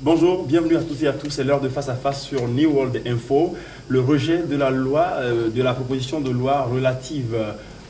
Bonjour, bienvenue à toutes et à tous. C'est l'heure de Face à Face sur New World Info. Le rejet de la loi, de la proposition de loi relative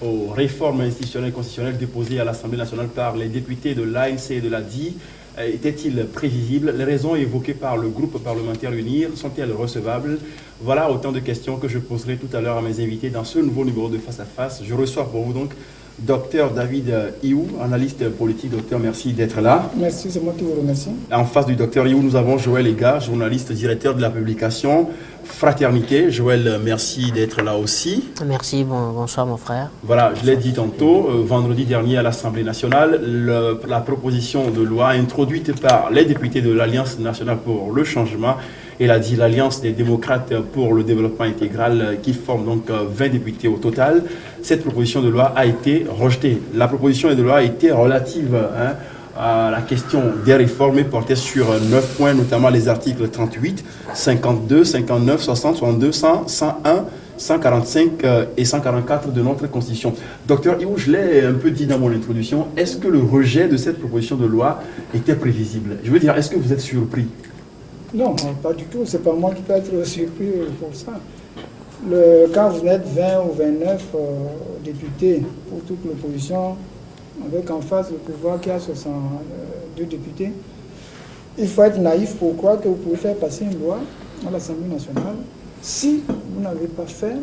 aux réformes institutionnelles et constitutionnelles déposées à l'Assemblée nationale par les députés de l'ANC et de la DI était-il prévisible? Les raisons évoquées par le groupe parlementaire UNIR sont-elles recevables? Voilà autant de questions que je poserai tout à l'heure à mes invités dans ce nouveau numéro de Face à Face. Je reçois pour vous donc Dr David Iou, analyste politique. Docteur, merci d'être là. Merci, c'est moi qui vous remercie. En face du docteur Iou, nous avons Joël Ega, journaliste, directeur de la publication Fraternité. Joël, merci d'être là aussi. Merci, bonsoir mon frère. Voilà, je l'ai dit tantôt, vendredi dernier à l'Assemblée nationale, la proposition de loi introduite par les députés de l'Alliance nationale pour le changement et l'Alliance des démocrates pour le développement intégral qui forme donc 20 députés au total. Cette proposition de loi a été rejetée. La proposition de loi était relative à la question des réformes et portait sur 9 points, notamment les articles 38, 52, 59, 60, 62, 100, 101, 145 et 144 de notre Constitution. Docteur Iou, je l'ai un peu dit dans mon introduction, est-ce que le rejet de cette proposition de loi était prévisible? Je veux dire, est-ce que vous êtes surpris? Non, pas du tout. C'est pas moi qui peux être surpris pour ça. Quand vous êtes 20 ou 29 députés pour toute l'opposition, avec en face le pouvoir qui a 62 députés, il faut être naïf pour croire que vous pouvez faire passer une loi à l'Assemblée nationale si vous n'avez pas fait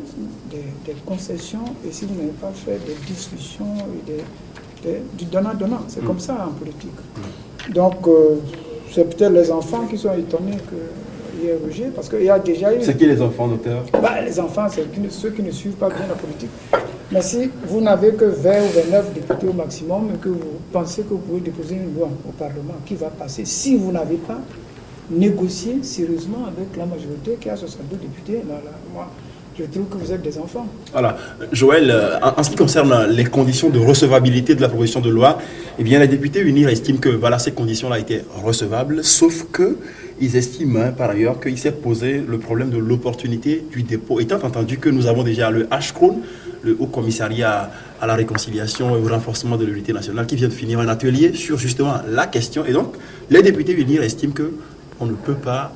des concessions et si vous n'avez pas fait des discussions et du donnant-donnant. C'est comme ça en politique. Donc, c'est peut-être les enfants qui sont étonnés qu'il y ait rejet, parce qu'il y a déjà eu... C'est qui les enfants, docteur? Les enfants, c'est ceux qui ne suivent pas bien la politique. Mais si vous n'avez que 20 ou 29 députés au maximum et que vous pensez que vous pouvez déposer une loi au Parlement qui va passer, si vous n'avez pas négocié sérieusement avec la majorité qui a 62 députés, moi, je trouve que vous êtes des enfants. Voilà. Joël, en ce qui concerne les conditions de recevabilité de la proposition de loi, eh bien, les députés UNIR estiment que voilà, ces conditions-là étaient recevables, sauf qu'ils estiment par ailleurs qu'il s'est posé le problème de l'opportunité du dépôt, étant entendu que nous avons déjà le HCRON, le Haut Commissariat à la réconciliation et au renforcement de l'unité nationale, qui vient de finir un atelier sur justement la question. Et donc, les députés UNIR estiment qu'on ne peut pas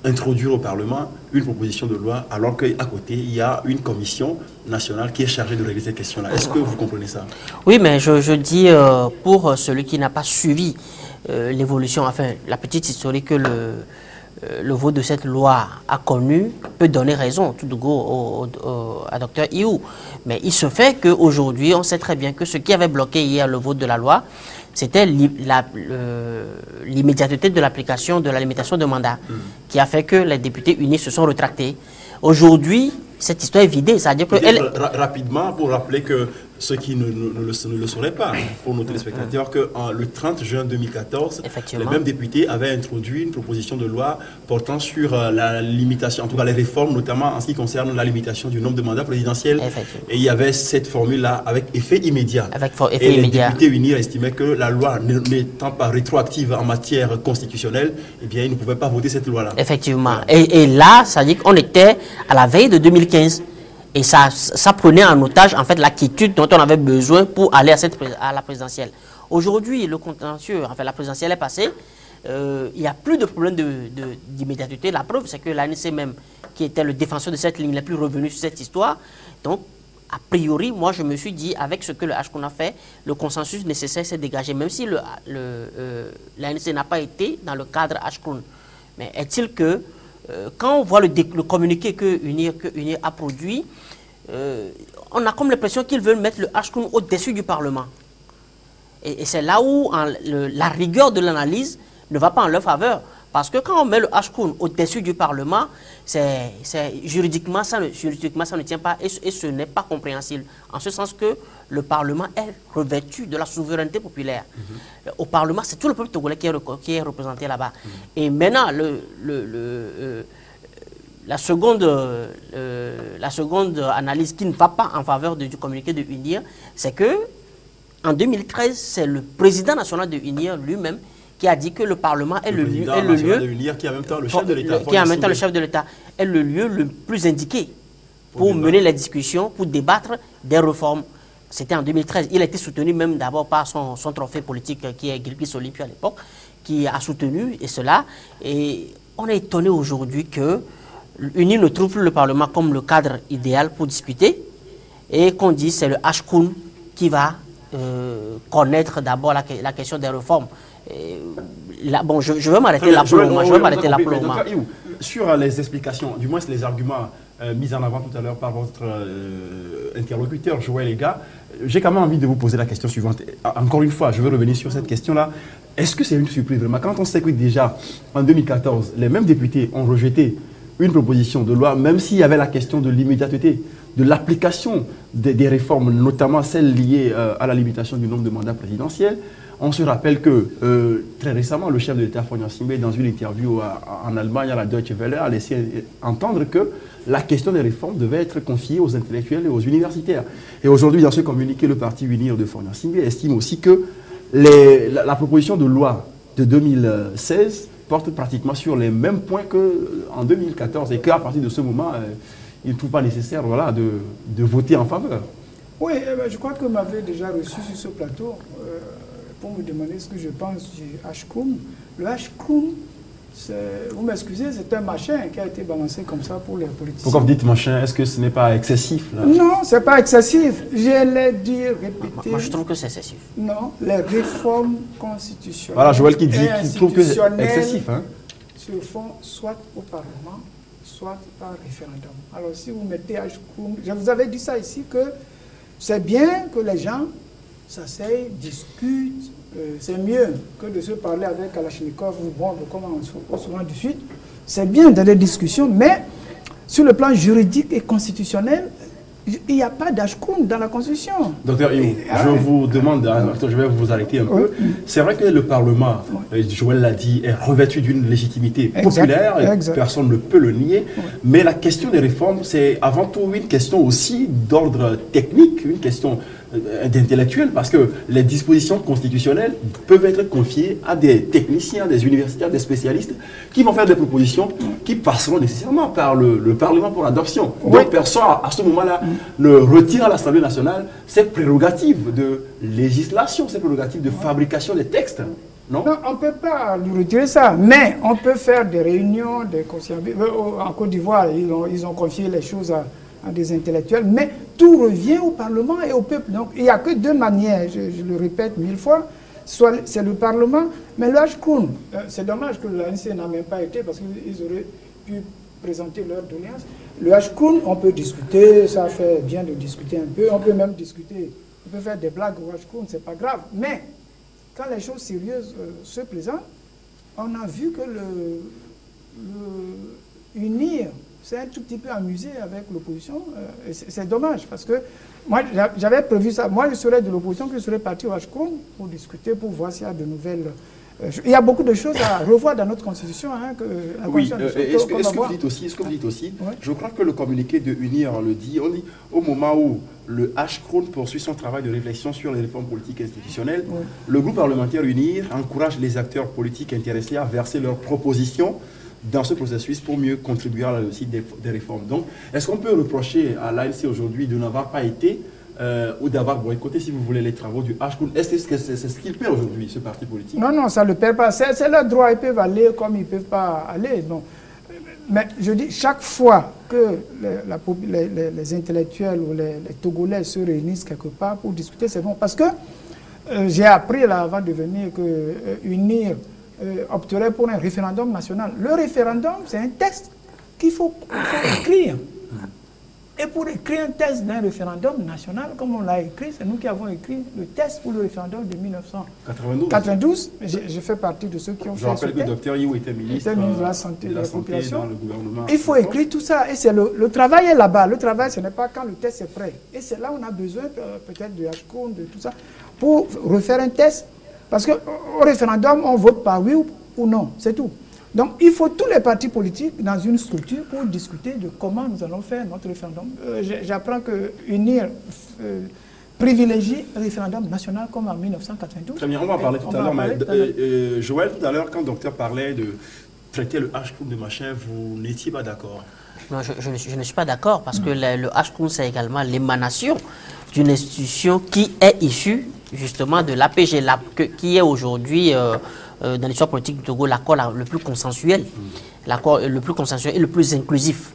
introduire au Parlement une proposition de loi alors qu'à côté, il y a une commission nationale qui est chargée de régler cette question-là. Est-ce que vous comprenez ça? Oui, mais je dis pour celui qui n'a pas suivi l'évolution, enfin la petite historique que le vote de cette loi a connu peut donner raison tout de go à Dr Iou. Mais il se fait qu'aujourd'hui, on sait très bien que ce qui avait bloqué hier le vote de la loi, c'était l'immédiateté de l'application de la limitation de mandat qui a fait que les députés unis se sont rétractés. Aujourd'hui, cette histoire est vidée. C'est-à-dire que rapidement, pour rappeler que ceux qui ne le sauraient pas, pour nos téléspectateurs, que le 30 juin 2014, les mêmes députés avaient introduit une proposition de loi portant sur la limitation, en tout cas les réformes, notamment en ce qui concerne la limitation du nombre de mandats présidentiels. Et il y avait cette formule-là avec effet immédiat. Les députés unis estimaient que la loi n'étant pas rétroactive en matière constitutionnelle, eh bien, ils ne pouvaient pas voter cette loi-là. Effectivement. Et là, ça dit qu'on était à la veille de 2015. Et ça prenait en otage en fait la quiétude dont on avait besoin pour aller à la présidentielle. Aujourd'hui, le contentieux, enfin la présidentielle est passée, il n'y a plus de problème d'immédiateté. La preuve, c'est que l'ANC même, qui était le défenseur de cette ligne, n'est plus revenu sur cette histoire. Donc, a priori, moi je me suis dit, avec ce que le HCON a fait, le consensus nécessaire s'est dégagé, même si l'ANC n'a pas été dans le cadre HCON. Mais est-il que quand on voit le communiqué que UNIR a produit, on a comme l'impression qu'ils veulent mettre le HCON au-dessus du Parlement. Et c'est là où la rigueur de l'analyse ne va pas en leur faveur. Parce que quand on met le HCON au-dessus du Parlement, juridiquement, ça ne tient pas et ce n'est pas compréhensible. En ce sens que le Parlement est revêtu de la souveraineté populaire. Au Parlement, c'est tout le peuple togolais qui est représenté là-bas. Et maintenant, la seconde analyse qui ne va pas en faveur du communiqué de UNIR, c'est que en 2013, c'est le président national de UNIR lui-même qui a dit que le Parlement est le lieu qui est en même temps le chef de l'État, est le lieu le plus indiqué pour mener les discussions, pour débattre des réformes. C'était en 2013. Il a été soutenu même d'abord par son trophée politique qui est Grigis Olympia à l'époque, qui a soutenu et cela. Et on est étonné aujourd'hui que l'UNIR ne trouve plus le Parlement comme le cadre idéal pour discuter et qu'on dit c'est le HCOUN qui va connaître d'abord la question des réformes. Bon, je vais m'arrêter là pour le moment. Sur les explications, du moins les arguments mis en avant tout à l'heure par votre interlocuteur Joël Ega, j'ai quand même envie de vous poser la question suivante. Encore une fois, je veux revenir sur cette question-là. Est-ce que c'est une surprise vraiment quand on sait que déjà en 2014, les mêmes députés ont rejeté une proposition de loi, même s'il y avait la question de l'immédiateté, de l'application des réformes, notamment celles liées à la limitation du nombre de mandats présidentiels. On se rappelle que très récemment, le chef de l'État, Fognan Simbé, dans une interview en Allemagne à la Deutsche Welle, a laissé entendre que la question des réformes devait être confiée aux intellectuels et aux universitaires. Et aujourd'hui, dans ce communiqué, le parti UNIR de Fognan Simbé estime aussi que la proposition de loi de 2016 porte pratiquement sur les mêmes points qu'en 2014 et qu'à partir de ce moment, il ne trouve pas nécessaire de voter en faveur. Oui, je crois que vous m'avez déjà reçu sur ce plateau pour me demander ce que je pense du HCOUM. Le HCOUM, vous m'excusez, c'est un machin qui a été balancé comme ça pour les politiciens. Pourquoi vous dites machin? Est-ce que ce n'est pas excessif là? Non, ce n'est pas excessif. Je l'ai dit, répété. Moi, je trouve que c'est excessif. Non, les réformes constitutionnelles. Voilà, Joël qui dit qu'il trouve que c'est excessif. Hein? Se font soit au Parlement, soit par référendum. Alors, si vous mettez HCOUM, je vous avais dit ça ici, que c'est bien que les gens s'asseyent, discutent. C'est mieux que de se parler avec Kalachnikov ou bon, comme on se rend du Sud. C'est bien dans les discussions, mais sur le plan juridique et constitutionnel, il n'y a pas d'HCOUM dans la Constitution. Docteur Iou, je vous demande, je vais vous arrêter un peu. C'est vrai que le Parlement, Joël l'a dit, est revêtu d'une légitimité populaire, et personne ne peut le nier, mais la question des réformes, c'est avant tout une question aussi d'ordre technique, une question d'intellectuel, parce que les dispositions constitutionnelles peuvent être confiées à des techniciens, des universitaires, des spécialistes, qui vont faire des propositions qui passeront nécessairement par le Parlement pour adoption. Donc personne, à ce moment-là, ne retire à l'Assemblée nationale ses prérogatives de législation, ses prérogatives de fabrication des textes. Non, on ne peut pas lui retirer ça, mais on peut faire des réunions, des conseils. En Côte d'Ivoire, ils ont confié les choses à des intellectuels, mais tout revient au Parlement et au peuple. Donc, il n'y a que deux manières, je le répète 1000 fois, soit c'est le Parlement, mais le HCOUM, c'est dommage que l'ANC n'a même pas été, parce qu'ils auraient pu présenter leur doléance. Le HCOUM, on peut discuter, ça fait bien de discuter un peu, on peut même discuter, on peut faire des blagues au HCOUM, c'est pas grave, mais quand les choses sérieuses se présentent, on a vu que UNIR c'est un tout petit peu amusé avec l'opposition. C'est dommage parce que moi, j'avais prévu ça. Moi, je serais de l'opposition, que je serais parti au HCOUM pour discuter, pour voir s'il y a de nouvelles... il y a beaucoup de choses à revoir dans notre Constitution. Hein, est-ce que vous dites aussi, je crois que le communiqué de UNIR le dit, on dit au moment où le HCOUM poursuit son travail de réflexion sur les réformes politiques et institutionnelles, le groupe parlementaire UNIR encourage les acteurs politiques intéressés à verser leurs propositions dans ce processus pour mieux contribuer à la réussite des réformes. Donc, est-ce qu'on peut reprocher à l'ANC aujourd'hui de n'avoir pas été ou d'avoir boycotté, si vous voulez, les travaux du HCOUM? Est-ce que c'est ce qu'il perd aujourd'hui, ce parti politique? Non, ça ne le perd pas. C'est leur droit. Ils peuvent aller comme ils ne peuvent pas aller. Non. Mais je dis, chaque fois que les intellectuels ou les Togolais se réunissent quelque part pour discuter, c'est bon. Parce que j'ai appris là, avant de venir que UNIR opterait pour un référendum national. Le référendum, c'est un texte qu'il faut écrire. Et pour écrire un texte d'un référendum national, comme on l'a écrit, c'est nous qui avons écrit le texte pour le référendum de 1992. Je fais partie de ceux qui ont fait ce texte. Je rappelle que le docteur Iou était ministre de la Santé et de la Population. Dans le gouvernement. Il faut écrire tout ça. Et le travail est là-bas. Le travail, ce n'est pas quand le texte est prêt. Et c'est là où on a besoin peut-être de HCOUM, de tout ça, pour refaire un texte. Parce qu'au référendum, on vote par oui ou non, c'est tout. Donc, il faut tous les partis politiques dans une structure pour discuter de comment nous allons faire notre référendum. J'apprends que UNIR privilégie le référendum national comme en 1992. Très bien, on va en parler tout à l'heure. Mais Joël, tout à l'heure, quand le docteur parlait de traiter le HCOUM de machin, vous n'étiez pas d'accord? Non, je ne suis pas d'accord parce que le HCOUM, c'est également l'émanation d'une institution qui est issue justement de l'APG, qui est aujourd'hui dans l'histoire politique du Togo, l'accord le plus consensuel, l'accord le plus consensuel et le plus inclusif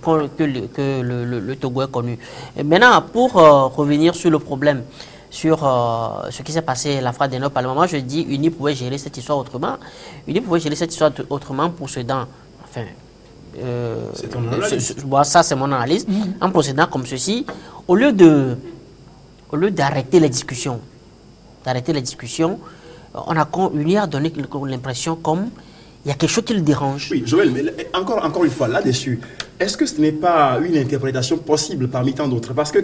que le Togo ait connu. Et maintenant, pour revenir sur le problème, sur ce qui s'est passé la fois dernière au Parlement, moi je dis UNI pouvait gérer cette histoire autrement. UNI pouvait gérer cette histoire autrement pour procédant, enfin, ça c'est mon analyse, en procédant comme ceci, au lieu d'arrêter les discussions, on a UNI a donné l'impression comme il y a quelque chose qui le dérange. Oui, Joël, mais encore une fois, là-dessus, est-ce que ce n'est pas une interprétation possible parmi tant d'autres? Parce que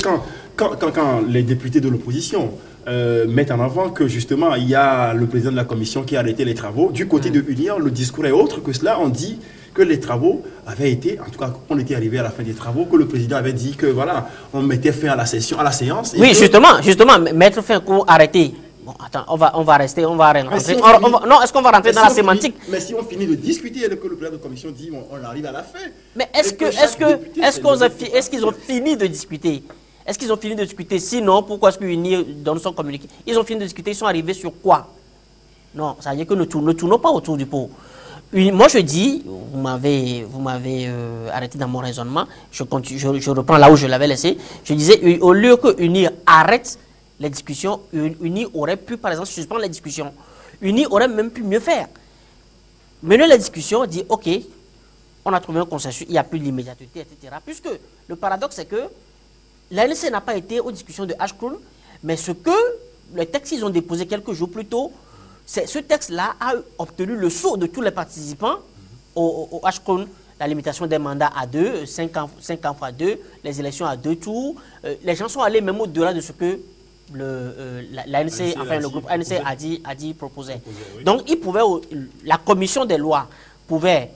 quand les députés de l'opposition mettent en avant que justement il y a le président de la commission qui a arrêté les travaux, du côté de UNIR, le discours est autre que cela. On dit que les travaux avaient été, en tout cas, on était arrivé à la fin des travaux, que le président avait dit que voilà, on mettait fin à la séance. Oui, justement, mettre fin pour arrêter. Bon, attends, on va rentrer. Non, est-ce qu'on va rentrer dans la sémantique? Mais si on finit de discuter et que le président de la commission dit on arrive à la fin. Mais est-ce qu'ils ont fini de discuter? Est-ce qu'ils ont fini de discuter? Sinon, pourquoi est-ce qu'UNI donne son communiqué? Ils ont fini de discuter, ils sont arrivés sur quoi? Non, ça veut dire que ne tournons pas autour du pot. Moi, je dis, vous m'avez arrêté dans mon raisonnement, je reprends là où je l'avais laissé. Je disais, au lieu que UNI arrête les discussions, UNI aurait pu, par exemple, suspendre les discussions. UNI aurait même pu mieux faire. Mener la discussion, dire, OK, on a trouvé un consensus, il n'y a plus d'immédiateté, etc. Puisque le paradoxe, c'est que l'ANC n'a pas été aux discussions de Ashcrown, mais le texte qu'ils ont déposé quelques jours plus tôt, ce texte-là a obtenu le sceau de tous les participants au Ashcrown, la limitation des mandats à 2, 5 ans fois 2, les élections à 2 tours. Les gens sont allés même au-delà de ce que le groupe ANC a dit proposer. Oui. Donc, la commission des lois pouvait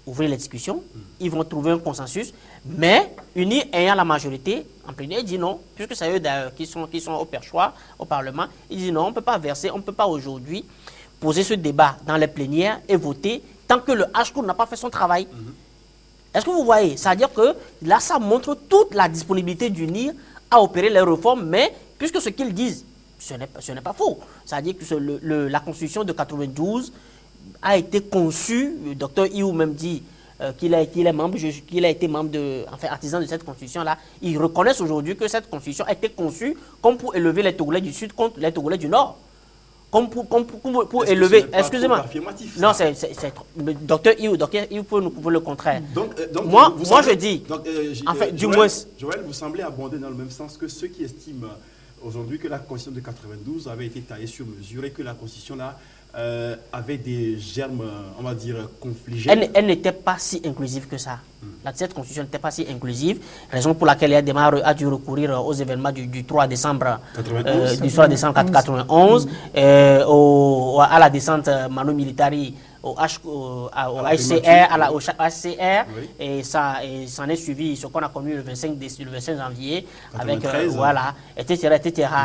ouvrir les discussions, ils vont trouver un consensus, mais UNI ayant la majorité, en plénière, il dit non, puisque c'est eux d'ailleurs qui sont au perchoir, au Parlement, il dit non, on ne peut pas verser, on ne peut pas aujourd'hui poser ce débat dans les plénières et voter tant que le Ashcrown n'a pas fait son travail. Est-ce que vous voyez? C'est-à-dire que là, ça montre toute la disponibilité d'UNI à opérer les réformes, mais puisque ce qu'ils disent, ce n'est pas faux. C'est-à-dire que la Constitution de 92 a été conçue, le docteur Iou même dit qu'il a été membre artisan de cette Constitution-là. Ils reconnaissent aujourd'hui que cette Constitution a été conçue comme pour élever les Togolais du Sud contre les Togolais du Nord. Comme pour élever... Excusez-moi. Non, c'est... Docteur Iou peut nous prouver le contraire. Donc moi je dis... Joël, vous semblez abonder dans le même sens que ceux qui estiment aujourd'hui que la Constitution de 92 avait été taillée sur mesure et que la Constitution là avait des germes, on va dire, confligés. Elle n'était pas si inclusive que ça. Cette Constitution n'était pas si inclusive, raison pour laquelle elle a dû recourir aux événements du 3 décembre 91, à la descente Manu Militari au HCR, oui. Et ça s'en est suivi ce qu'on a connu le 25 janvier, avec voilà, etc.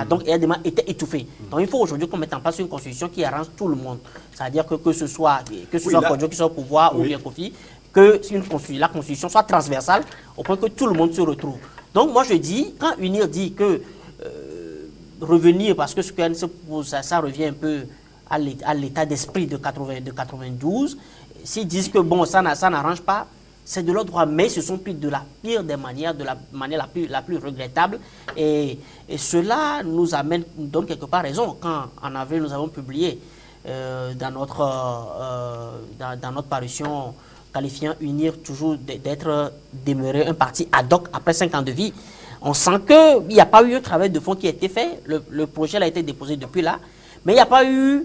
Donc elle était étouffée. Donc il faut aujourd'hui qu'on mette en place une constitution qui arrange tout le monde. C'est-à-dire que ce soit Kodjo qui soit au pouvoir ou bien Kofi, que la constitution soit transversale au point que tout le monde se retrouve. Donc moi je dis, quand UNIR dit que revenir, parce que ce que ça revient un peu à l'état d'esprit de 92, s'ils disent que bon, ça n'arrange pas, c'est de leur droit, mais ce sont de la pire des manières, de la manière la plus regrettable. Et cela nous donne quelque part raison. Quand en avril, nous avons publié dans notre parution qualifiant UNIR toujours d'être demeuré un parti ad hoc après 5 ans de vie, on sent qu'il n'y a pas eu un travail de fond qui a été fait. Le projet a été déposé depuis là. Mais il n'y a pas eu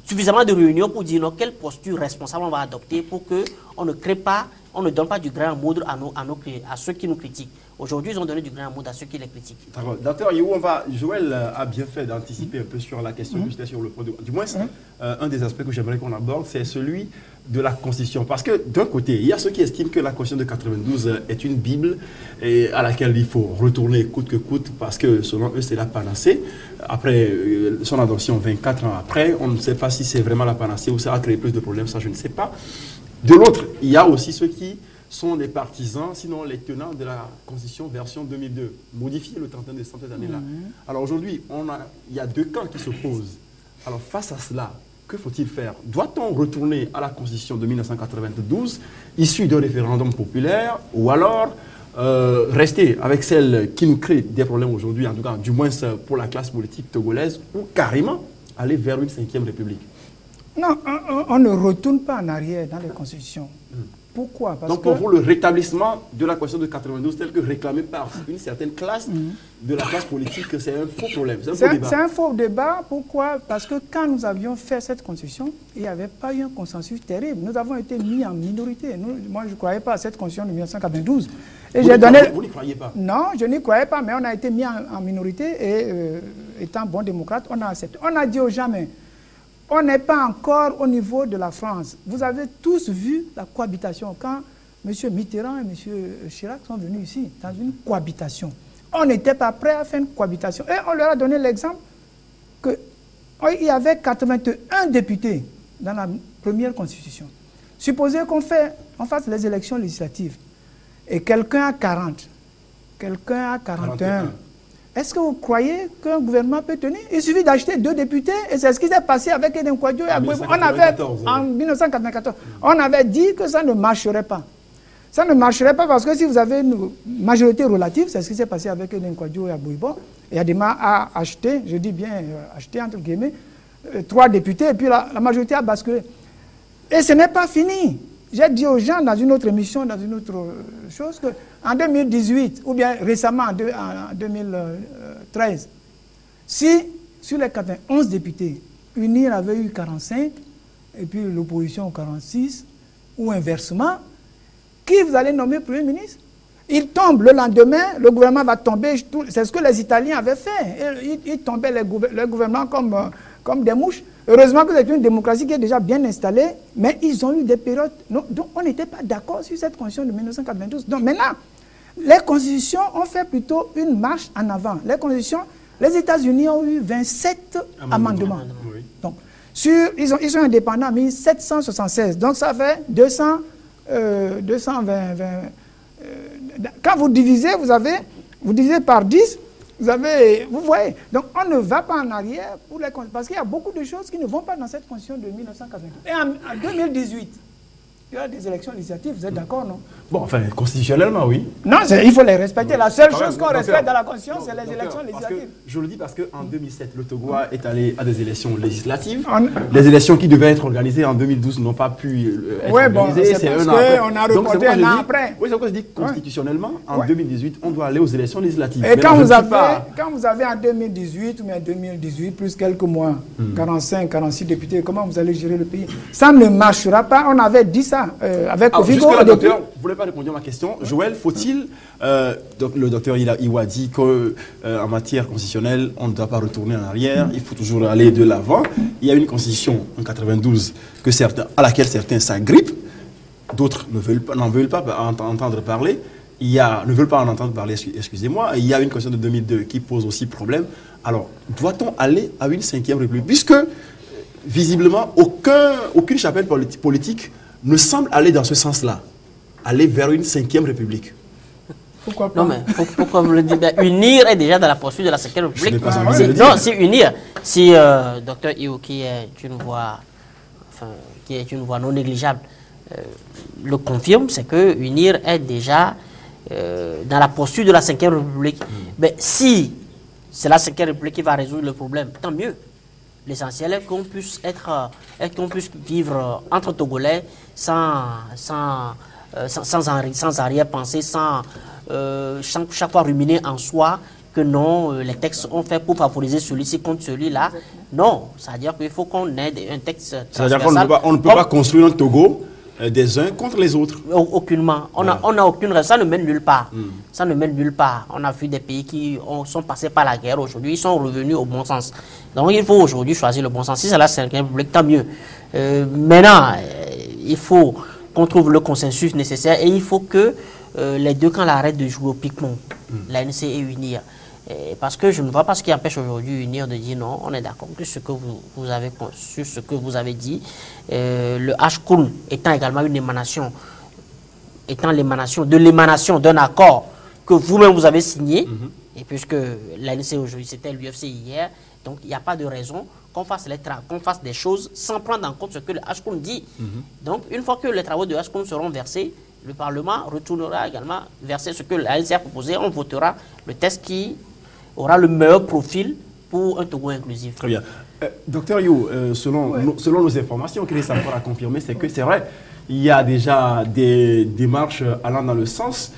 suffisamment de réunions pour dire quelle posture responsable on va adopter pour qu'on ne crée pas, on ne donne pas du grain à moudre à ceux qui nous critiquent. Aujourd'hui, ils ont donné du grain à moudre à ceux qui les critiquent. D'accord. Docteur Joël a bien fait d'anticiper un peu sur la question que j'étais sur le point. Du moins, un des aspects que j'aimerais qu'on aborde, c'est celui de la Constitution. Parce que d'un côté, il y a ceux qui estiment que la Constitution de 92 est une Bible à laquelle il faut retourner coûte que coûte parce que selon eux, c'est la panacée. Après son adoption 24 ans après, on ne sait pas si c'est vraiment la panacée ou ça a créé plus de problèmes, ça je ne sais pas. De l'autre, il y a aussi ceux qui sont les partisans, sinon les tenants de la Constitution version 2002, modifiée le 31 décembre cette année-là. Alors aujourd'hui, il y a deux camps qui s'opposent. Alors face à cela, que faut-il faire? Doit-on retourner à la Constitution de 1992, issue d'un référendum populaire, ou alors rester avec celle qui nous crée des problèmes aujourd'hui, en tout cas, du moins pour la classe politique togolaise, ou carrément aller vers une 5e République? Non, on ne retourne pas en arrière dans les constitutions. Pourquoi? Parce Donc pour vous, le rétablissement de la Constitution de 92 tel que réclamé par une certaine classe de la classe politique, c'est un faux problème, c'est un faux débat. Pourquoi? Parce que quand nous avions fait cette Constitution, il n'y avait pas eu un consensus terrible. Nous avons été mis en minorité. Moi, je ne croyais pas à cette Constitution de 1992. Et vous n'y croyez pas? Non, je n'y croyais pas, mais on a été mis en minorité et étant bon démocrate, on a accepté. On a dit aux gens, mais on n'est pas encore au niveau de la France. Vous avez tous vu la cohabitation. Quand M. Mitterrand et M. Chirac sont venus ici, dans une cohabitation, on n'était pas prêt à faire une cohabitation. Et on leur a donné l'exemple qu'il y avait 81 députés dans la première constitution. Supposez qu'on fasse les élections législatives et quelqu'un a 40, quelqu'un a 41. Est-ce que vous croyez qu'un gouvernement peut tenir? Il suffit d'acheter 2 députés et c'est ce qui s'est passé avec Eden Kwadjo et Abouébou. En 1994, on avait dit que ça ne marcherait pas. Ça ne marcherait pas parce que si vous avez une majorité relative, c'est ce qui s'est passé avec Eden Kwadjo et Abouébou. Et Adema a acheté, je dis bien acheté entre guillemets, 3 députés et puis la majorité a basculé. Et ce n'est pas fini. J'ai dit aux gens dans une autre émission, dans une autre chose, qu'en 2018, ou bien récemment en 2013, si sur les 91 députés, UNIR avait eu 45, et puis l'opposition 46, ou inversement, qui vous allez nommer Premier ministre? Il tombe le lendemain, le gouvernement va tomber, c'est ce que les Italiens avaient fait. Ils tombaient le gouvernement comme des mouches. Heureusement que c'est une démocratie qui est déjà bien installée, mais ils ont eu des périodes... Donc on n'était pas d'accord sur cette constitution de 1992. Donc maintenant, les constitutions ont fait plutôt une marche en avant. Les constitutions, les États-Unis ont eu 27 amendements. Oui. Donc, ils sont indépendants en 1776. Donc ça fait 220... quand vous divisez, vous divisez par 10, vous voyez. Donc on ne va pas en arrière pour les parce qu'il y a beaucoup de choses qui ne vont pas dans cette constitution de 1992. Et en 2018, il y a des élections législatives, vous êtes d'accord, non? Bon, enfin, constitutionnellement, oui. Non, il faut les respecter. La seule chose qu'on respecte dans la Constitution, c'est les élections législatives. Je le dis parce qu'en 2007, le Togo est allé à des élections législatives. Les élections qui devaient être organisées en 2012 n'ont pas pu être organisées. C'est parce qu'on a reporté un an après. Oui, c'est pourquoi je dis constitutionnellement, en 2018, on doit aller aux élections législatives. Et quand vous avez en 2018 ou bien 2018, plus quelques mois, 45, 46 députés, comment vous allez gérer le pays? Ça ne marchera pas. On avait dit ça avec Ovigo. Docteur, vous ne voulez pas répondre à ma question. Joël, faut-il, le docteur Iwa dit qu'en matière constitutionnelle, on ne doit pas retourner en arrière, il faut toujours aller de l'avant. Il y a une constitution en 92 à laquelle certains s'agrippent, d'autres n'en veulent pas entendre parler. Ne veulent pas en entendre parler, excusez-moi. Il y a une constitution de 2002 qui pose aussi problème. Alors, doit-on aller à une 5e République? Puisque, visiblement, aucune chapelle politique ne semble aller dans ce sens-là, aller vers une 5e République. Pourquoi pas? Non, mais pourquoi vous le dites? UNIR est déjà dans la poursuite de la 5e République. Je n'ai pas envie de le dire. Non, c'est UNIR. Si Dr Iwo, qui est une voix non négligeable, le confirme, c'est que UNIR est déjà dans la poursuite de la 5e République. Mais si c'est la 5e République qui va résoudre le problème, tant mieux. L'essentiel est qu'on puisse vivre entre Togolais sans arrière-pensée, sans chaque fois ruminer en soi que non, les textes sont faits pour favoriser celui-ci contre celui-là. Non, c'est-à-dire qu'il faut qu'on ait un texte c'est-à-dire qu'on ne peut pas construire un Togo des uns contre les autres. Aucunement. On n'a aucune raison. Ça ne mène nulle part. Ça ne mène nulle part. On a vu des pays qui sont passés par la guerre aujourd'hui, ils sont revenus au bon sens. Donc il faut aujourd'hui choisir le bon sens. Si c'est la 5e République, tant mieux. Maintenant, il faut qu'on trouve le consensus nécessaire et il faut que les deux camps arrêtent de jouer au piquement, l'ANC et UNIR. Parce que je ne vois pas ce qui empêche aujourd'hui UNIR de dire non, on est d'accord que ce que vous avez conçu, ce que vous avez dit, le HKUN étant également une émanation, de l'émanation d'un accord que vous-même vous avez signé, et puisque l'ANC aujourd'hui c'était l'UFC hier, donc il n'y a pas de raison qu'on fasse des choses sans prendre en compte ce que le HCOUN dit. Donc, une fois que les travaux de HCOUN seront versés, le Parlement retournera également verser ce que l'ANC a proposé. On votera le texte qui aura le meilleur profil pour un Togo inclusif. Très bien. Docteur You, selon nos informations, qu'il est encore à confirmer, c'est que c'est vrai, il y a déjà des démarches allant dans le sens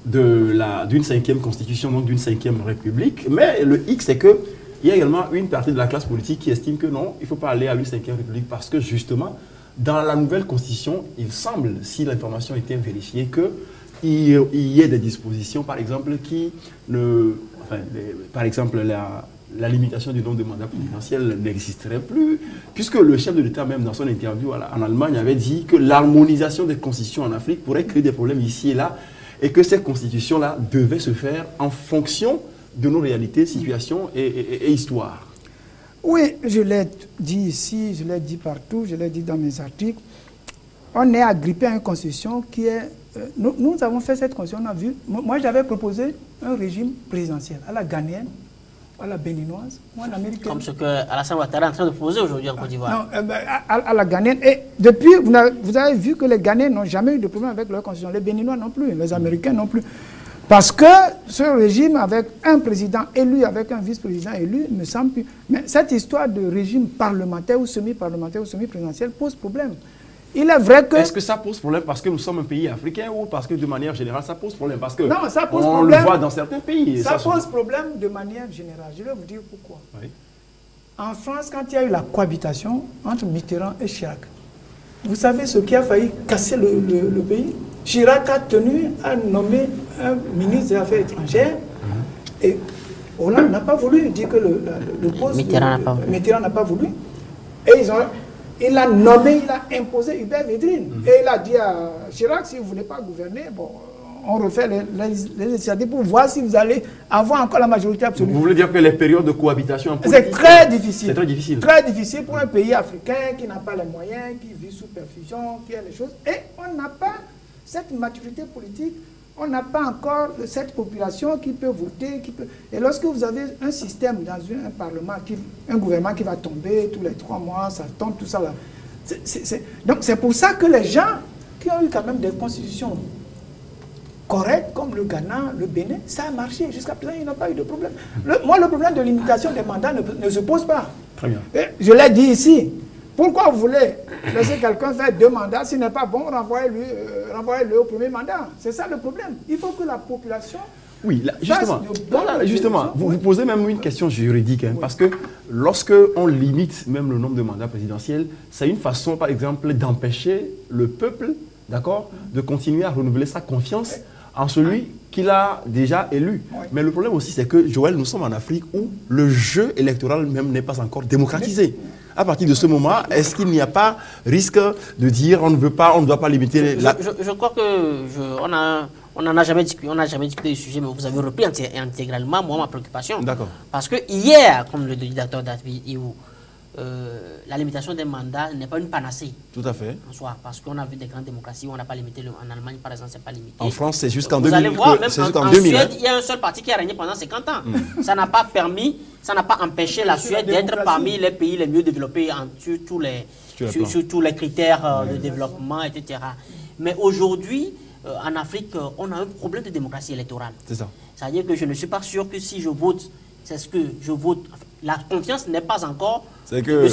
d'une 5e constitution, donc d'une 5e république. Mais le hic, c'est qu'il y a également une partie de la classe politique qui estime que non, il ne faut pas aller à une 5e république parce que justement, dans la nouvelle constitution, il semble, si l'information était vérifiée, qu'il y ait des dispositions, par exemple, par exemple, la limitation du nombre de mandats présidentiels n'existerait plus, puisque le chef de l'État, même dans son interview en Allemagne, avait dit que l'harmonisation des constitutions en Afrique pourrait créer des problèmes ici et là, et que ces constitutions-là devaient se faire en fonction de nos réalités, situations et histoires. Oui, je l'ai dit ici, je l'ai dit partout, je l'ai dit dans mes articles. On est agrippé à une constitution qui est... Nous avons fait cette constitution, on a vu... Moi, j'avais proposé un régime présidentiel à la ghanéenne, à la béninoise, ou à l'américaine. Comme ce que Alassane Ouattara est en train de proposer aujourd'hui en Côte d'Ivoire. Non, à la ghanéenne. Et depuis, vous avez vu que les Ghanéens n'ont jamais eu de problème avec leur constitution. Les Béninois non plus, les Américains non plus. Parce que ce régime avec un président élu, avec un vice-président élu, me semble plus... Mais cette histoire de régime parlementaire ou semi-parlementaire ou semi-présidentiel pose problème. Il est vrai que... Est-ce que ça pose problème parce que nous sommes un pays africain ou parce que de manière générale ça pose problème? Parce que non, ça pose on problème. Le voit dans certains pays. Ça pose problème de manière générale. Je vais vous dire pourquoi. Oui. En France, quand il y a eu la cohabitation entre Mitterrand et Chirac, vous savez ce qui a failli casser le pays? Chirac a tenu à nommer un ministre des Affaires étrangères et Hollande n'a pas voulu dire que le poste... Mitterrand n'a pas voulu. Et il a nommé, il a imposé Hubert Védrine. Et il a dit à Chirac, si vous ne voulez pas gouverner, bon, on refait les législatives pour voir si vous allez avoir encore la majorité absolue. Vous voulez dire que les périodes de cohabitation en politique... C'est très difficile. C'est très difficile. Très difficile pour un pays africain qui n'a pas les moyens, qui vit sous perfusion, qui a les choses. Et on n'a pas cette maturité politique, on n'a pas encore cette population qui peut voter. Et lorsque vous avez un système dans un parlement, un gouvernement qui va tomber tous les 3 mois, ça tombe, tout ça là. Donc c'est pour ça que les gens qui ont eu quand même des constitutions correctes, comme le Ghana, le Bénin, ça a marché. Jusqu'à présent, il n'y a pas eu de problème. Moi, le problème de limitation des mandats ne se pose pas. Très bien. Et je l'ai dit ici. Pourquoi vous voulez laisser quelqu'un faire 2 mandats? S'il n'est pas bon, renvoyez-le au premier mandat. C'est ça le problème. Il faut que la population... Oui, là, justement, vous posez même une question juridique, hein, parce que lorsque on limite même le nombre de mandats présidentiels, c'est une façon, par exemple, d'empêcher le peuple, d'accord, de continuer à renouveler sa confiance en celui qu'il a déjà élu. Mais le problème aussi, c'est que, Joël, nous sommes en Afrique où le jeu électoral même n'est pas encore démocratisé. À partir de ce moment, est-ce qu'il n'y a pas risque de dire on ne veut pas, on ne doit pas limiter la... Je crois que on n'en a jamais discuté du sujet, mais vous avez repris intégralement moi ma préoccupation. D'accord. Parce que hier, comme le dit Dr Datbi, la limitation des mandats n'est pas une panacée. Tout à fait. En soi, parce qu'on a vu des grandes démocraties où on n'a pas limité. En Allemagne, par exemple, c'est pas limité. En France, c'est jusqu'en 2000. Vous allez voir, même en 2000, Suède, il y a un seul parti qui a régné pendant 50 ans. Ça n'a pas permis, ça n'a pas empêché la Suède d'être parmi les pays les mieux développés sur tous les critères de développement, etc. Mais aujourd'hui, en Afrique, on a un problème de démocratie électorale. C'est ça. C'est-à-dire que je ne suis pas sûr que si je vote, c'est ce que je vote. La confiance n'est pas encore... C'est que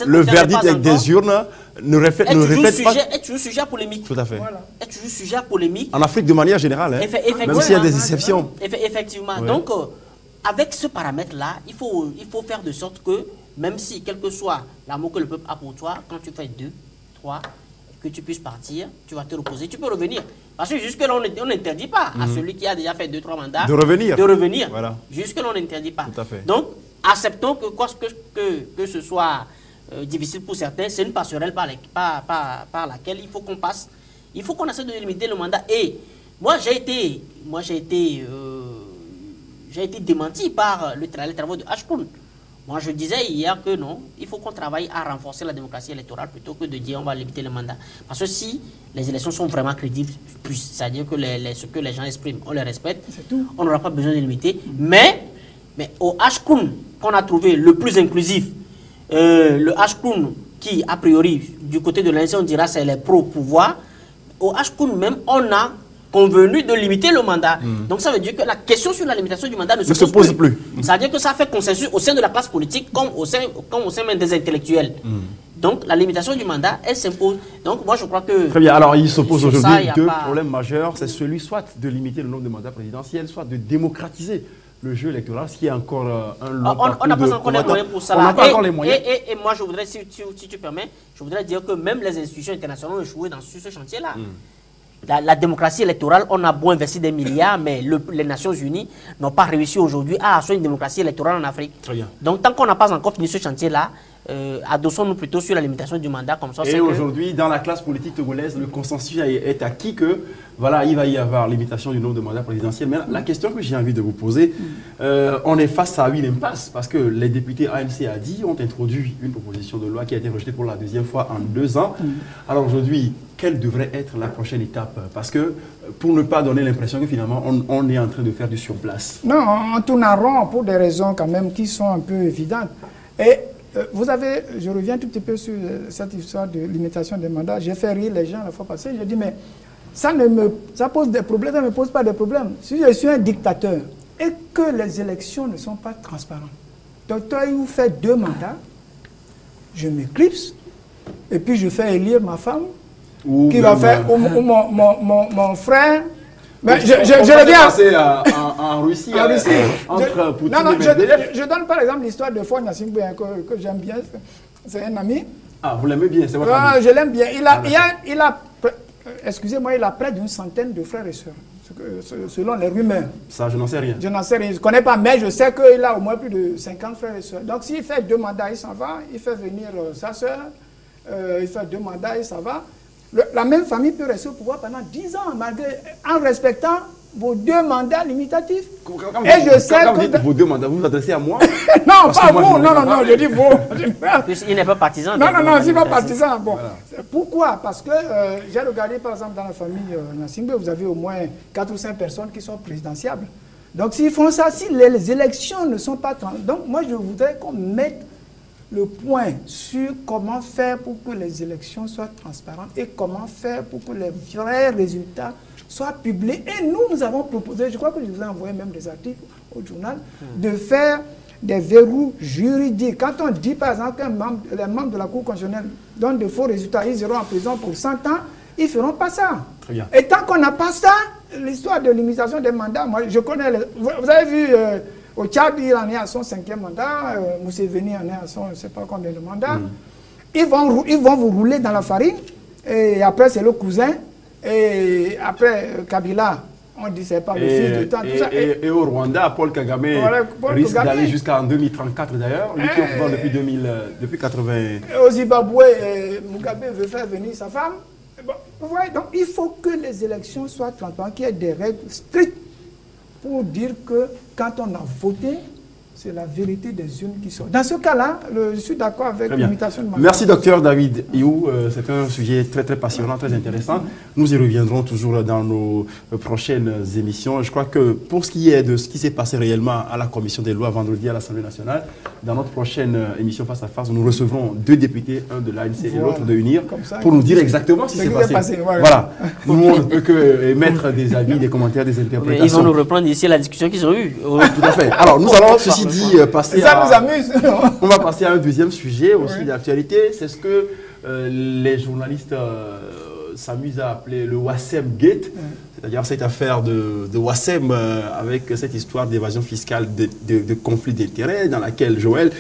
le verdict des urnes ne reflète pas... Est toujours sujet à polémique. Tout à fait. Voilà. Est toujours sujet à polémique. En Afrique, de manière générale, hein, même s'il y a des exceptions. Effectivement. Ouais. Donc, avec ce paramètre-là, il faut faire de sorte que, même si, quel que soit l'amour que le peuple a pour toi, quand tu fais 2, 3, que tu puisses partir, tu vas te reposer, tu peux revenir. Parce que jusque-là, on n'interdit pas à celui qui a déjà fait 2, 3 mandats de revenir. Voilà. Jusque-là, on n'interdit pas. Tout à fait. Donc, acceptons que ce soit difficile pour certains. C'est une passerelle par laquelle il faut qu'on passe. Il faut qu'on essaie de limiter le mandat. Et moi, j'ai été démenti par les travaux de HCOUN. Moi, je disais hier que non, il faut qu'on travaille à renforcer la démocratie électorale plutôt que de dire on va limiter le mandat. Parce que si les élections sont vraiment crédibles, c'est-à-dire que ce que les gens expriment, on les respecte, on n'aura pas besoin de limiter. Mais au HCOUN qu'on a trouvé le plus inclusif, le HKUN, qui a priori, du côté de l'ANC, on dira c'est les pro-pouvoir, au HKUN même, on a convenu de limiter le mandat. Donc ça veut dire que la question sur la limitation du mandat ne se pose plus. Ça veut dire que ça fait consensus au sein de la classe politique comme au sein même des intellectuels. Donc la limitation du mandat, elle s'impose. Donc moi je crois que... Très bien, alors il s'oppose aujourd'hui deux problèmes majeurs. C'est celui soit de limiter le nombre de mandats présidentiels, soit de démocratiser le jeu électoral, ce qui est encore un long on n'a pas encore les moyens pour ça. On n'a pas encore les moyens. Et moi je voudrais, si tu permets, je voudrais dire que même les institutions internationales ont échoué sur ce chantier-là. La démocratie électorale, on a beau investir des milliards, mais les Nations Unies n'ont pas réussi aujourd'hui à assurer une démocratie électorale en Afrique. Très bien. Donc, tant qu'on n'a pas encore fini ce chantier-là, adossons-nous plutôt sur la limitation du mandat comme ça. Et aujourd'hui, dans la classe politique togolaise, le consensus est acquis que, voilà, il va y avoir limitation du nombre de mandats présidentiels. Mais la question que j'ai envie de vous poser, on est face à une impasse parce que les députés ANC ont introduit une proposition de loi qui a été rejetée pour la deuxième fois en 2 ans. Alors aujourd'hui, quelle devrait être la prochaine étape? Parce que, pour ne pas donner l'impression que finalement, on est en train de faire du surplace. Non, on tourne en rond pour des raisons quand même qui sont un peu évidentes. Et vous avez, je reviens tout petit peu sur cette histoire de limitation des mandats. J'ai fait rire les gens la fois passée. J'ai dit, mais ça pose des problèmes, ça ne me pose pas de problèmes. Si je suis un dictateur et que les élections ne sont pas transparentes, donc toi, il vous fait 2 mandats, je m'éclipse, et puis je fais élire ma femme, qui va faire, ou mon frère. Mais je reviens en Russie, entre Poutine et Medvedev. Je donne par exemple l'histoire de Faure Gnassingbé que j'aime bien. C'est un ami. Ah, vous l'aimez bien, c'est votre ami. Je l'aime bien. Excusez-moi, il a près d'une centaine de frères et sœurs, selon les rumeurs. Ça, je n'en sais rien. Je n'en sais rien. Je ne connais pas, mais je sais qu'il a au moins plus de 50 frères et sœurs. Donc s'il fait 2 mandats, il s'en va. Il fait venir sa sœur. Il fait 2 mandats, il s'en va. La même famille peut rester au pouvoir pendant 10 ans, en respectant vos 2 mandats limitatifs. Quand vous dites vos 2 mandats, vous vous adressez à moi? Non, pas vous, non, je dis vous. Il n'est pas partisan. Non, il n'est pas partisan. Bon. Voilà. Pourquoi? Parce que j'ai regardé, par exemple, dans la famille Gnassingbé, vous avez au moins 4 ou 5 personnes qui sont présidentiables. Donc, s'ils font ça, si les élections ne sont pas... Donc, moi, je voudrais qu'on mette le point sur comment faire pour que les élections soient transparentes et comment faire pour que les vrais résultats soient publiés. Et nous avons proposé, je crois que je vous ai envoyé même des articles au journal, de faire des verrous juridiques. Quand on dit par exemple que les membres de la Cour constitutionnelle donnent de faux résultats, ils iront en prison pour 100 ans, ils ne feront pas ça. Très bien. Et tant qu'on n'a pas ça, l'histoire de limitation des mandats, moi je connais, vous avez vu... au Tchad, il en est à son 5e mandat. Museveni en est à son, je ne sais pas combien de mandats. Ils vont vous rouler dans la farine. Et après, c'est le cousin. Et après, Kabila, on dit c'est pas le fils de temps. Et au Rwanda, Paul Kagame risque d'aller jusqu'en 2034 d'ailleurs. Lui qui est au pouvoir depuis 80. Au Zimbabwe, Mugabe veut faire venir sa femme. Bon, vous voyez, donc il faut que les élections soient transparentes, qu'il y ait des règles strictes pour dire que quand on a voté, c'est la vérité des urnes qui sort. Dans ce cas-là, je suis d'accord avec l'imitation de mandat. Merci, docteur David Iou. C'est un sujet très, très passionnant, très intéressant. Nous y reviendrons toujours dans nos prochaines émissions. Je crois que pour ce qui est de ce qui s'est passé réellement à la commission des lois vendredi à l'Assemblée nationale, dans notre prochaine émission face à face, nous recevrons 2 députés, un de l'ANC et l'autre de UNIR, pour nous dire exactement ce qui s'est passé. Voilà. Nous, on ne peut que émettre des avis, des commentaires, des interprétations. Mais ils vont nous reprendre ici la discussion qu'ils ont eue. Tout à fait. Alors, nous allons, ceci dit, passer ça nous amuse. On va passer à un deuxième sujet aussi d'actualité. C'est ce que les journalistes s'amusent à appeler le Wassem Gate. C'est-à-dire cette affaire de Wassem avec cette histoire d'évasion fiscale, de conflit d'intérêts dans laquelle, Joël,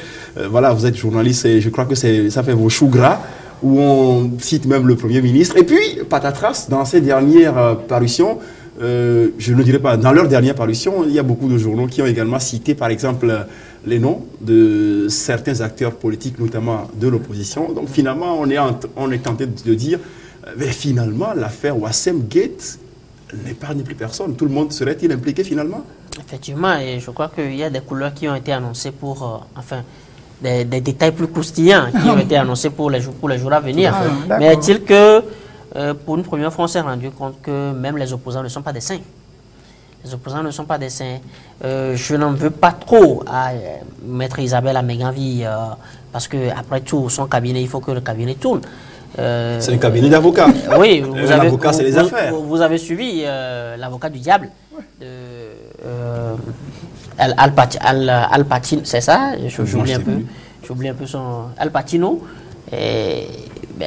voilà, vous êtes journaliste et je crois que ça fait vos choux gras, où on cite même le Premier ministre. Et puis, patatras, dans ces dernières parutions, je ne dirais pas, dans leur dernière parution, il y a beaucoup de journaux qui ont également cité, par exemple, les noms de certains acteurs politiques, notamment de l'opposition. Donc finalement, on est tenté de dire, mais finalement, l'affaire Wassem Gate n'épargne plus personne. Tout le monde serait-il impliqué finalement? Effectivement, et je crois qu'il y a des couleurs qui ont été annoncées pour, des détails plus croustillants qui ont été annoncés pour les jours à venir. Mais est-il que, pour une première fois, on s'est rendu compte que même les opposants ne sont pas des saints. Les opposants ne sont pas des saints. Je n'en veux pas trop à Maître Isabelle Ameganvi, Parce que après tout, son cabinet, il faut que le cabinet tourne. C'est un cabinet d'avocats. Oui, l'avocat, c'est les affaires. Vous avez suivi l'avocat du diable, Al Pacino, c'est ça? J'oublie un peu son... Al Pacino.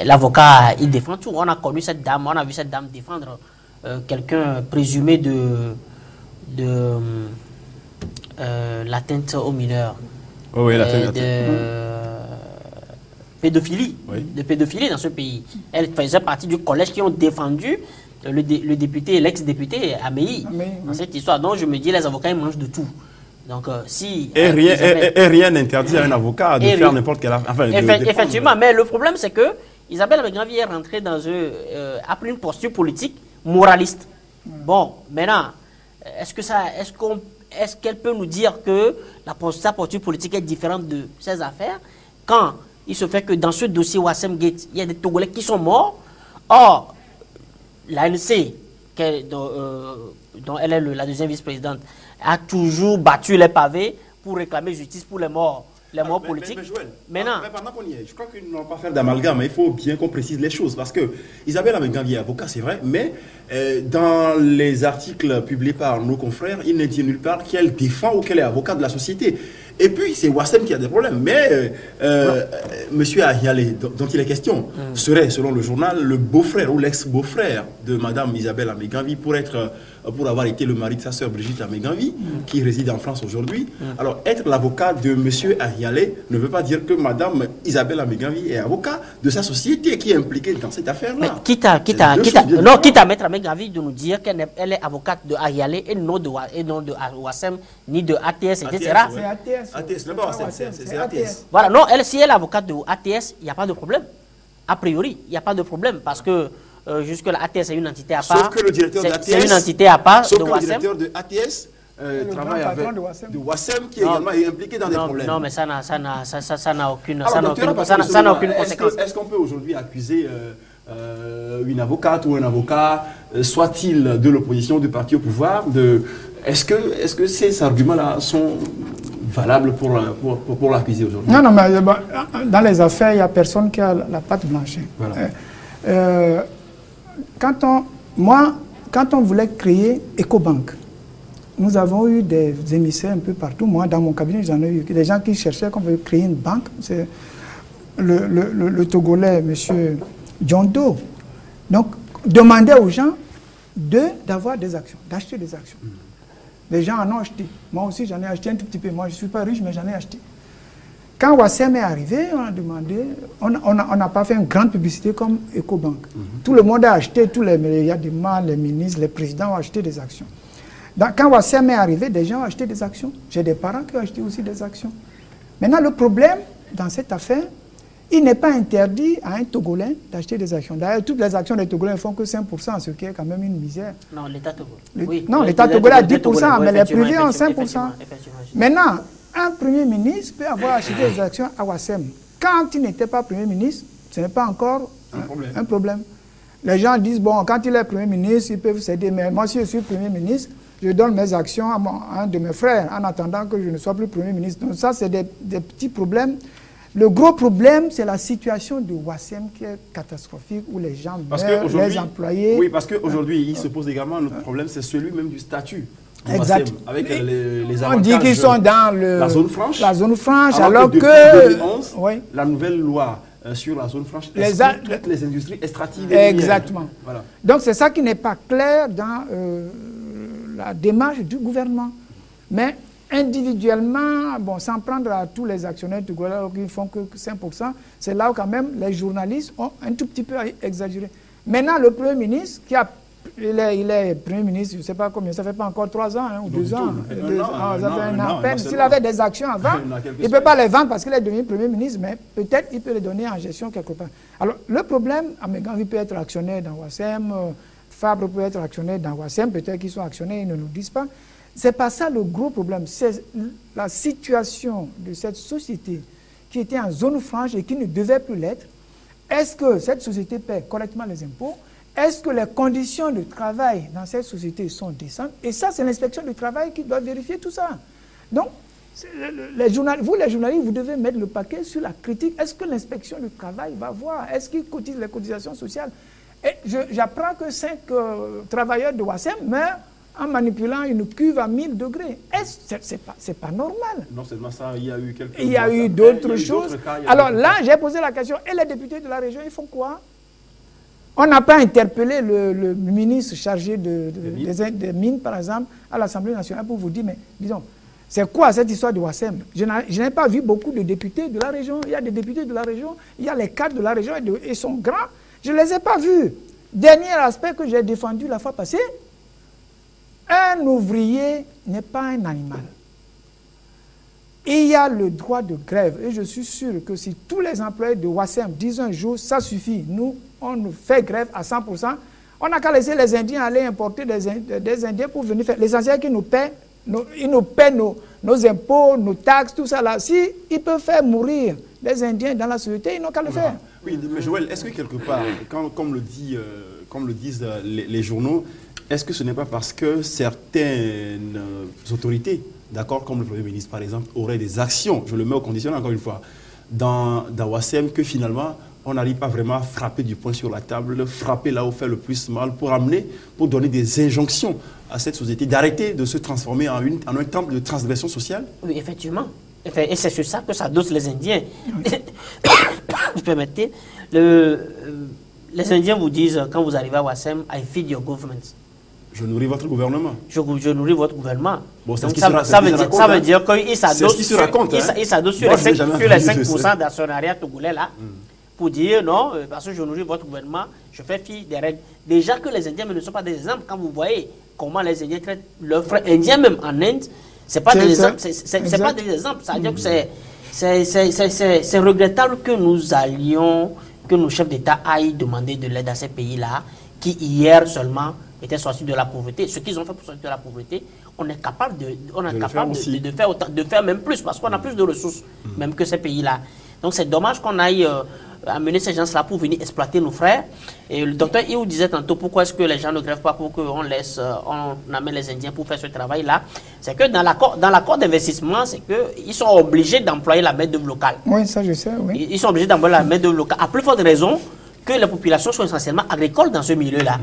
L'avocat, il défend tout. On a connu cette dame, on a vu cette dame défendre quelqu'un présumé de l'atteinte aux mineurs. Oh oui, l'atteinte. Pédophilie, Oui. de pédophilie dans ce pays. Elle faisait partie du collège qui ont défendu le député, l'ex-député Améi dans cette histoire. Donc je me dis, les avocats, ils mangent de tout. Donc si... Et rien n'interdit à un avocat de faire n'importe quelle affaire. Enfin, effectivement, mais le problème c'est que Isabelle Améganvi est rentrée dans a pris une posture politique moraliste. Bon, maintenant, est-ce qu'elle peut nous dire que sa posture politique est différente de ses affaires quand il se fait que dans ce dossier Ouassem Gate, il y a des Togolais qui sont morts. Or, l'ANC, dont elle est la deuxième vice-présidente, a toujours battu les pavés pour réclamer justice pour les morts politiques. Mais pendant qu'on y est, je crois qu'ils n'ont pas fait d'amalgame. Il faut bien qu'on précise les choses. Parce que Isabelle Améganvi est avocat, c'est vrai, mais dans les articles publiés par nos confrères, il n'est dit nulle part qu'elle défend ou qu'elle est avocat de la société. Et puis, c'est Ouassem qui a des problèmes. Mais M. Ahialé, dont il est question, serait, selon le journal, le beau-frère ou l'ex-beau-frère de Mme Isabelle Améganvi pour avoir été le mari de sa sœur Brigitte Améganvi, qui réside en France aujourd'hui. Alors, être l'avocat de M. Ahialé ne veut pas dire que Mme Isabelle Améganvi est avocat de sa société qui est impliquée dans cette affaire-là. Mais quitte à mettre Améganvi de nous dire qu'elle est avocate de Ahialé et non de Ouassem, ni de ATS, etc. C'est ATS. ATS, d'abord, c'est ATS. Voilà, non, si elle est avocate de ATS, il n'y a pas de problème. A priori, il n'y a pas de problème parce que jusque là, ATS est une entité à part. Sauf que le directeur de ATS, c'est une entité à part sauf de que Ouassem. le directeur de ATS travaille avec de Ouassem qui est également impliqué dans des problèmes. Non, mais ça n'a aucune conséquence. Est-ce qu'on peut aujourd'hui accuser une avocate ou un avocat, soit-il de l'opposition, du parti au pouvoir, est-ce que ces arguments-là sont valables pour l'accuser aujourd'hui? Non, mais dans les affaires, il n'y a personne qui a la patte blanche. Voilà. Quand on voulait créer EcoBank, nous avons eu des émissaires un peu partout. Moi, dans mon cabinet, j'en ai eu des gens qui cherchaient qu'on veut créer une banque. C'est le Togolais, M. John Doe, donc demandait aux gens d'avoir des actions, d'acheter des actions. Les gens en ont acheté. Moi aussi, j'en ai acheté un tout petit peu. Moi, je ne suis pas riche, mais j'en ai acheté. Quand Ouassem est arrivé, on a demandé, on n'a pas fait une grande publicité comme EcoBank. Tout le monde a acheté, il y a des membres, les ministres, les présidents ont acheté des actions. Quand Ouassem est arrivé, des gens ont acheté des actions. J'ai des parents qui ont acheté aussi des actions. Maintenant, le problème dans cette affaire, il n'est pas interdit à un Togolais d'acheter des actions. D'ailleurs, toutes les actions des Togolais ne font que 5%, ce qui est quand même une misère. Non, l'État togolais. Non, l'État togolais a 10%, mais les privés ont 5%. Maintenant, un Premier ministre peut avoir acheté des actions à Ouassem. Quand il n'était pas Premier ministre, ce n'est pas encore un problème. Les gens disent, bon, quand il est Premier ministre, ils peuvent céder. Mais moi, si je suis Premier ministre, je donne mes actions à un de mes frères en attendant que je ne sois plus Premier ministre. Donc ça, c'est des petits problèmes. Le gros problème, c'est la situation de Ouassem qui est catastrophique, où les gens meurent, les employés... Oui, parce qu'aujourd'hui, il se pose également un autre problème, c'est celui même du statut. Exact. Avec les on dit qu'ils sont dans la zone franche. La zone franche, alors que depuis 2011, la nouvelle loi sur la zone franche exclut les industries extractives. Exactement. Voilà. Donc c'est ça qui n'est pas clair dans la démarche du gouvernement. Mais individuellement, bon, sans prendre à tous les actionnaires du gouvernement qui ne font que 5%, c'est là où quand même les journalistes ont un tout petit peu exagéré. Maintenant, le Premier ministre, il est Premier ministre, je ne sais pas combien, ça ne fait pas encore 3 ans ou 2 ans. Ça fait un an à peine. S'il avait des actions avant, il ne peut pas les vendre parce qu'il est devenu Premier ministre, mais peut-être il peut les donner en gestion quelque part. Alors, le problème, Améganvi peut être actionnaire dans Ouassem, Fabre peut être actionnaire dans Ouassem, peut-être qu'ils sont actionnaires, ils ne nous disent pas. Ce n'est pas ça le gros problème, c'est la situation de cette société qui était en zone franche et qui ne devait plus l'être. Est-ce que cette société paie correctement les impôts? Est-ce que les conditions de travail dans cette société sont décentes? Et ça, c'est l'inspection du travail qui doit vérifier tout ça. Donc, les journalistes, vous devez mettre le paquet sur la critique. Est-ce que l'inspection du travail va voir? Est-ce qu'ils cotisent les cotisations sociales? Et j'apprends que 5 travailleurs de Ouassem meurent en manipulant une cuve à 1000 degrés. C'est pas normal. Non seulement ça, il y a eu quelques... Il y a eu d'autres choses. Alors là, j'ai posé la question, et les députés de la région, ils font quoi? On n'a pas interpellé le ministre chargé des mines, par exemple, à l'Assemblée nationale pour vous dire, mais disons, c'est quoi cette histoire de Ouassem? Je n'ai pas vu beaucoup de députés de la région. Il y a des députés de la région, il y a les cadres de la région, et ils sont grands. Je ne les ai pas vus. Dernier aspect que j'ai défendu la fois passée, un ouvrier n'est pas un animal. Il y a le droit de grève. Et je suis sûr que si tous les employés de Ouassem disent un jour, ça suffit, nous, on nous fait grève à 100%, on n'a qu'à laisser les Indiens aller importer des Indiens pour venir faire. L'essentiel qu'ils nous paient, ils nous paient nos impôts, nos taxes, tout ça là. Si ils peuvent faire mourir les Indiens dans la société, ils n'ont qu'à le faire. Oui, mais Joël, est-ce que quelque part, comme le disent les journaux, est-ce que ce n'est pas parce que certaines autorités, d'accord, comme le Premier ministre par exemple, auraient des actions, je le mets au conditionnel encore une fois, dans Ouassem, que finalement, on n'arrive pas vraiment à frapper du poing sur la table, frapper là où fait le plus mal, pour donner des injonctions à cette société, d'arrêter de se transformer en un temple de transgression sociale? Oui, effectivement. Et c'est sur ça que ça dose les Indiens. Vous permettez, les Indiens vous disent, quand vous arrivez à Ouassem, I feed your government. Je nourris votre gouvernement. Je nourris votre gouvernement. Bon, donc ça veut dire qu'il s'adosse sur les 5% d'actionnariat togolais là, pour dire non, parce que je nourris votre gouvernement, je fais fi des règles. Déjà que les Indiens ne sont pas des exemples, quand vous voyez comment les Indiens traitent leurs frères indiens, même en Inde, c'est pas des exemples. C'est pas des exemples. Ça veut dire que c'est regrettable que nos chefs d'État aillent demander de l'aide à ces pays-là, qui hier seulement étaient sortis de la pauvreté. Ce qu'ils ont fait pour sortir de la pauvreté, on est capable de faire même plus, parce qu'on a plus de ressources même que ces pays-là. Donc c'est dommage qu'on aille amener ces gens-là pour venir exploiter nos frères. Et le docteur Iou disait tantôt pourquoi est-ce que les gens ne grèvent pas pour qu'on on amène les Indiens pour faire ce travail-là. C'est que dans l'accord d'investissement, c'est qu'ils sont obligés d'employer la main-d'œuvre locale. Oui, ça je sais, oui. Ils sont obligés d'employer la main-d'œuvre locale. À plus forte raison que les populations sont essentiellement agricoles dans ce milieu-là.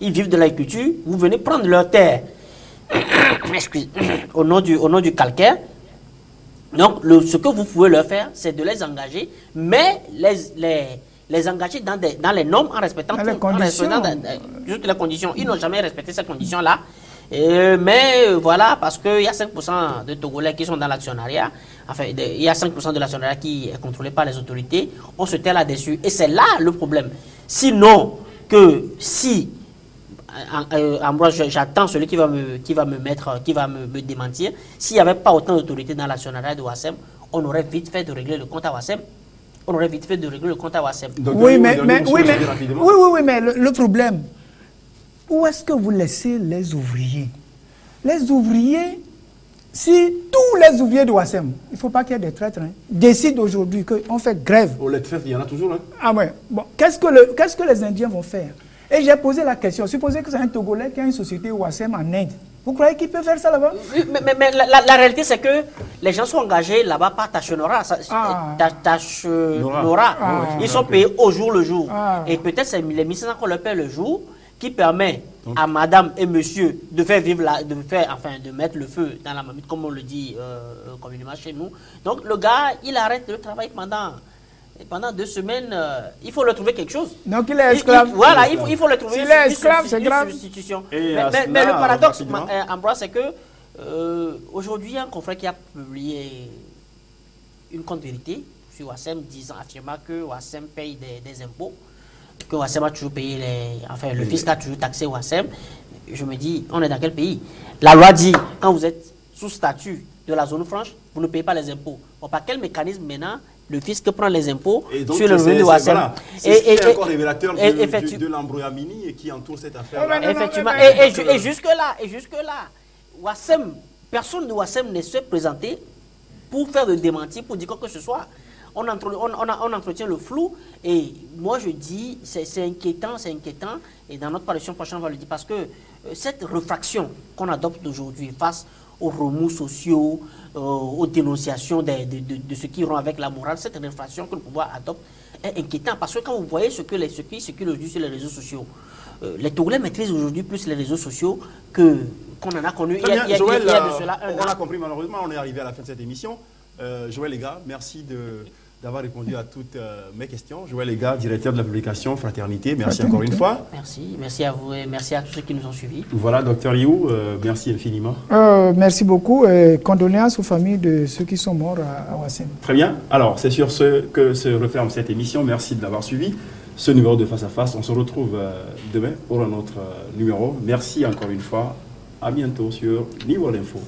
Ils vivent de l'agriculture, vous venez prendre leur terre au nom du calcaire. Donc, ce que vous pouvez leur faire, c'est de les engager, mais les engager dans les normes en respectant toutes les conditions. Ils n'ont jamais respecté ces conditions-là. Mais voilà, parce qu'il y a 5% de Togolais qui sont dans l'actionnariat, enfin, il y a 5% de l'actionnariat qui est contrôlé par les autorités, on se tait là-dessus. Et c'est là le problème. Sinon, si Ambroise, j'attends celui qui va me démentir. S'il n'y avait pas autant d'autorités dans l'actionnariat de Ouassem, on aurait vite fait de régler le compte à Ouassem. Oui, mais le problème, où est-ce que vous laissez les ouvriers? Les ouvriers, si tous les ouvriers de Ouassem, il ne faut pas qu'il y ait des traîtres, décident aujourd'hui qu'on fait grève. Oh, les traîtres, il y en a toujours. Hein. Ah ouais. Bon, qu'est-ce que les Indiens vont faire? Et j'ai posé la question, supposez que c'est un Togolais qui a une société Ouassem en Inde. Vous croyez qu'il peut faire ça là-bas? Mais la réalité, c'est que les gens sont engagés là-bas par Tachenora. Ils sont payés au jour le jour. Et peut-être c'est les 1500 qu'on leur paie le jour qui permet à madame et monsieur de faire vivre de mettre le feu dans la marmite, comme on le dit communément chez nous. Donc le gars, il arrête le travail pendant 2 semaines, il faut leur trouver quelque chose. Donc il est esclave. Voilà, il faut leur trouver une substitution. Mais le paradoxe, Ambroise, c'est que aujourd'hui, il y a un confrère qui a publié une contre-vérité sur Ouassem, affirmant que Ouassem paye des impôts, que Ouassem a toujours payé le fisc a toujours taxé Ouassem. Je me dis, on est dans quel pays? La loi dit, quand vous êtes sous statut de la zone franche, vous ne payez pas les impôts. Bon, par quel mécanisme maintenant le fisc prend les impôts sur le revenu de Ouassem? Voilà. C'est encore révélateur de l'embrouillamini qui entoure cette affaire. Effectivement. Et jusque-là, Ouassem, personne de Ouassem ne s'est présenté pour faire de démenti, pour dire quoi que ce soit. On entretient le flou. Et moi, je dis, c'est inquiétant. Et dans notre parution prochaine, on va le dire. Parce que cette réfraction qu'on adopte aujourd'hui face aux remous sociaux, aux dénonciations de ceux qui iront avec la morale. Cette réflexion que le pouvoir adopte est inquiétante parce que quand vous voyez ce qui circule aujourd'hui sur les réseaux sociaux, les Togolais maîtrisent aujourd'hui plus les réseaux sociaux qu'on en a connu il y a de cela un an. On a compris, malheureusement, on est arrivé à la fin de cette émission. Joël Lega, merci d'avoir répondu à toutes mes questions. Joël Lega, directeur de la publication Fraternité, merci encore une fois. Merci à vous et merci à tous ceux qui nous ont suivis. Voilà, docteur Liu, merci infiniment. Merci beaucoup et condoléances aux familles de ceux qui sont morts à Ouassem. Très bien. Alors, c'est sur ce que se referme cette émission. Merci de l'avoir suivi. Ce numéro de Face à Face, on se retrouve demain pour un autre numéro. Merci encore une fois. À bientôt sur Niveau Info.